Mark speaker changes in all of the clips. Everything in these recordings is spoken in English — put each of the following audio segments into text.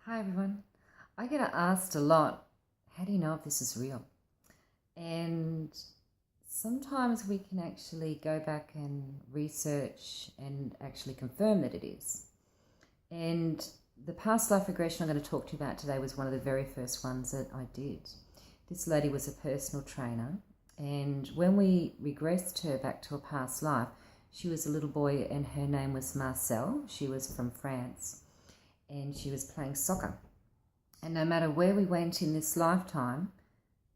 Speaker 1: Hi everyone. I get asked a lot, how do you know if this is real? And sometimes we can actually go back and research and actually confirm that it is. And the past life regression I'm going to talk to you about today was one of the very first ones that I did. This lady was a personal trainer, and when we regressed her back to a past life, she was a little boy and her name was Marcel. She was from France and she was playing soccer. And no matter where we went in this lifetime,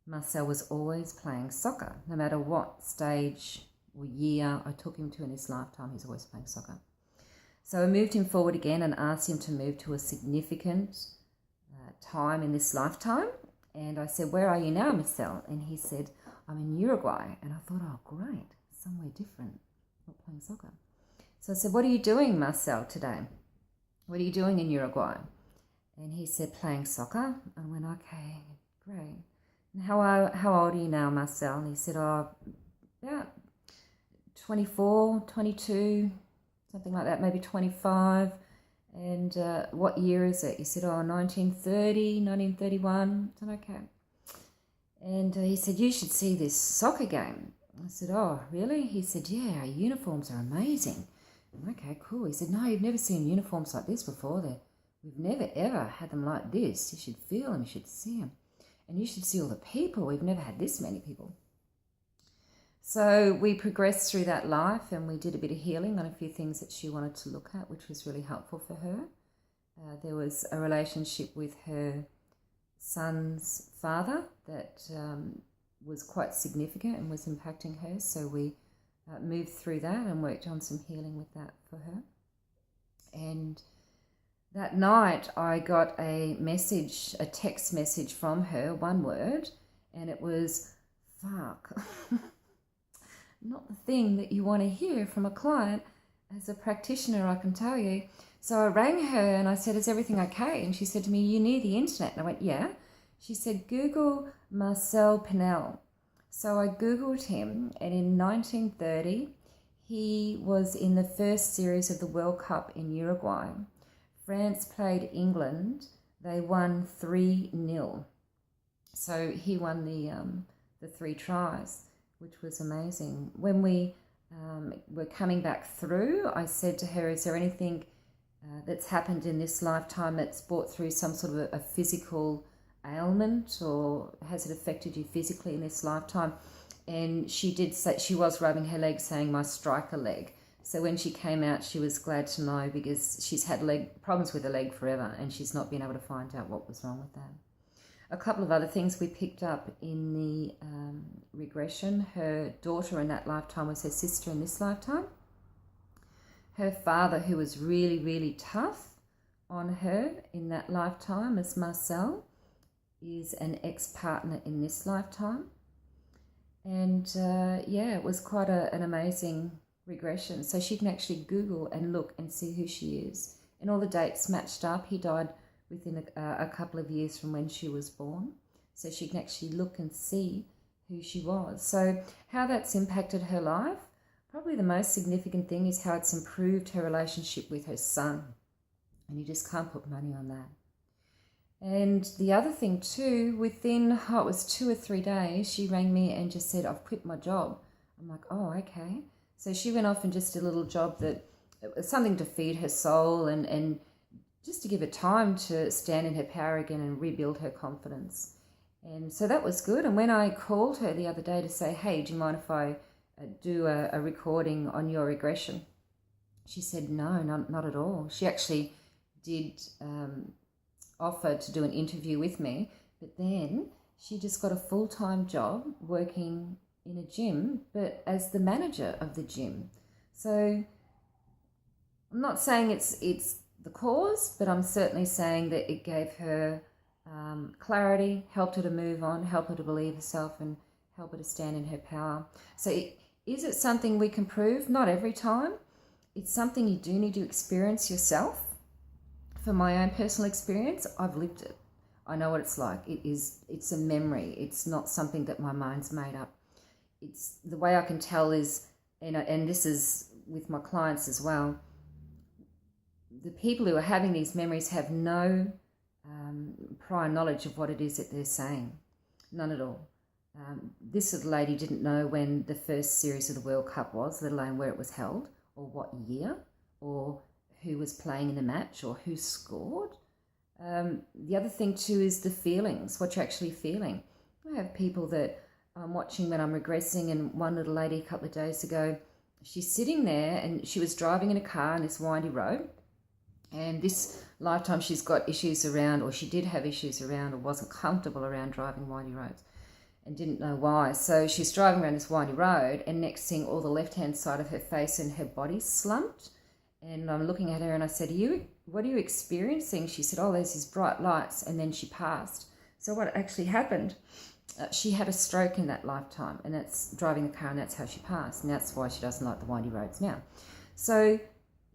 Speaker 1: Marcel was always playing soccer. No matter what stage or year I took him to in this lifetime, he's always playing soccer. So I moved him forward again and asked him to move to a significant time in this lifetime. And I said, "Where are you now, Marcel?" And he said, "I'm in Uruguay." And I thought, oh, great, somewhere different, not playing soccer. So I said, "What are you doing, Marcel, today? What are you doing in Uruguay?" And he said, "Playing soccer." I went, "Okay, great. And how old are you now, Marcel?" And he said, "Oh, about 24, 22, something like that, maybe 25. And what year is it?" He said, "Oh, 1930, 1931. I said, "Okay." And he said, "You should see this soccer game." I said, "Oh, really?" He said, "Yeah, our uniforms are amazing." "Okay, cool." He said, "No, you've never seen uniforms like this before. We've never, ever had them like this. You should feel them, you should see them. And you should see all the people. We've never had this many people." So we progressed through that life and we did a bit of healing on a few things that she wanted to look at, which was really helpful for her. There was a relationship with her son's father that was quite significant and was impacting her. So we moved through that and worked on some healing with that for her. And that night I got a text message from her, one word, and it was, "Fuck." Not the thing that you want to hear from a client as a practitioner, I can tell you. So I rang her and I said, "Is everything okay?" And she said to me, "You near the internet?" And I went, "Yeah." She said, "Google Marcel Pinel." So I Googled him, and in 1930, he was in the first series of the World Cup in Uruguay. France played England. They won 3-0. So he won the 3 tries, which was amazing. When we were coming back through, I said to her, "Is there anything that's happened in this lifetime that's brought through some sort of a physical ailment, or has it affected you physically in this lifetime?" And she did say, she was rubbing her leg, saying, "My striker leg." So when she came out, she was glad to know, because she's had problems with her leg forever and she's not been able to find out what was wrong with that. A couple of other things we picked up in the regression. Her daughter in that lifetime was her sister in this lifetime. Her father, who was really, really tough on her in that lifetime as Marcel, is an ex-partner in this lifetime. And it was quite an amazing regression. So she can actually Google and look and see who she is. And all the dates matched up. He died within a couple of years from when she was born. So she can actually look and see who she was. So how that's impacted her life, probably the most significant thing is how it's improved her relationship with her son. And you just can't put money on that. And the other thing too, within, it was 2 or 3 days, she rang me and just said, "I've quit my job." I'm like, "Oh, okay." So she went off and just did a little job that it was something to feed her soul and just to give her time to stand in her power again and rebuild her confidence. And so that was good. And when I called her the other day to say, "Hey, do you mind if I do a recording on your regression?" She said, "No, not at all." She actually did offer to do an interview with me, but then she just got a full-time job working in a gym, but as the manager of the gym. So I'm not saying it's the cause, but I'm certainly saying that it gave her clarity, helped her to move on, helped her to believe herself, and helped her to stand in her power. So is it something we can prove? Not every time. It's something you do need to experience yourself. For my own personal experience, I've lived it. I know what it's like. It's a memory. It's not something that my mind's made up. It's the way I can tell is, and this is with my clients as well, the people who are having these memories have no prior knowledge of what it is that they're saying. None at all. This little lady didn't know when the first series of the World Cup was, let alone where it was held, or what year, or who was playing in the match, or who scored. The other thing too is the feelings, what you're actually feeling. I have people that I'm watching when I'm regressing, and one little lady a couple of days ago, she's sitting there and she was driving in a car on this windy road, and this lifetime she's got issues around, or she did have issues around, or wasn't comfortable around driving windy roads and didn't know why. So she's driving around this windy road, and next thing, all the left-hand side of her face and her body slumped. And I'm looking at her and I said, what are you experiencing? She said, oh, there's these bright lights. And then she passed. So what actually happened, she had a stroke in that lifetime, and that's driving the car, and that's how she passed. And that's why she doesn't like the windy roads now. So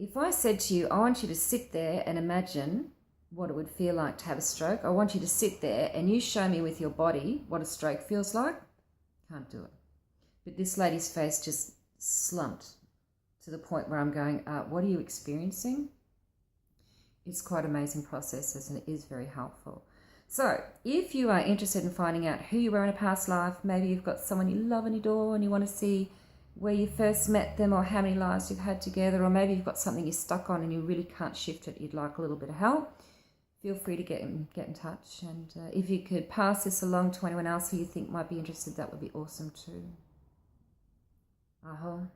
Speaker 1: if I said to you, I want you to sit there and imagine what it would feel like to have a stroke. I want you to sit there and you show me with your body what a stroke feels like. Can't do it. But this lady's face just slumped to the point where I'm going, what are you experiencing? It's quite an amazing process, and it is very helpful. So if you are interested in finding out who you were in a past life, maybe you've got someone you love and adore and you want to see where you first met them, or how many lives you've had together, or maybe you've got something you're stuck on and you really can't shift it, you'd like a little bit of help, feel free to get in touch. And if you could pass this along to anyone else who you think might be interested, that would be awesome too. Aho.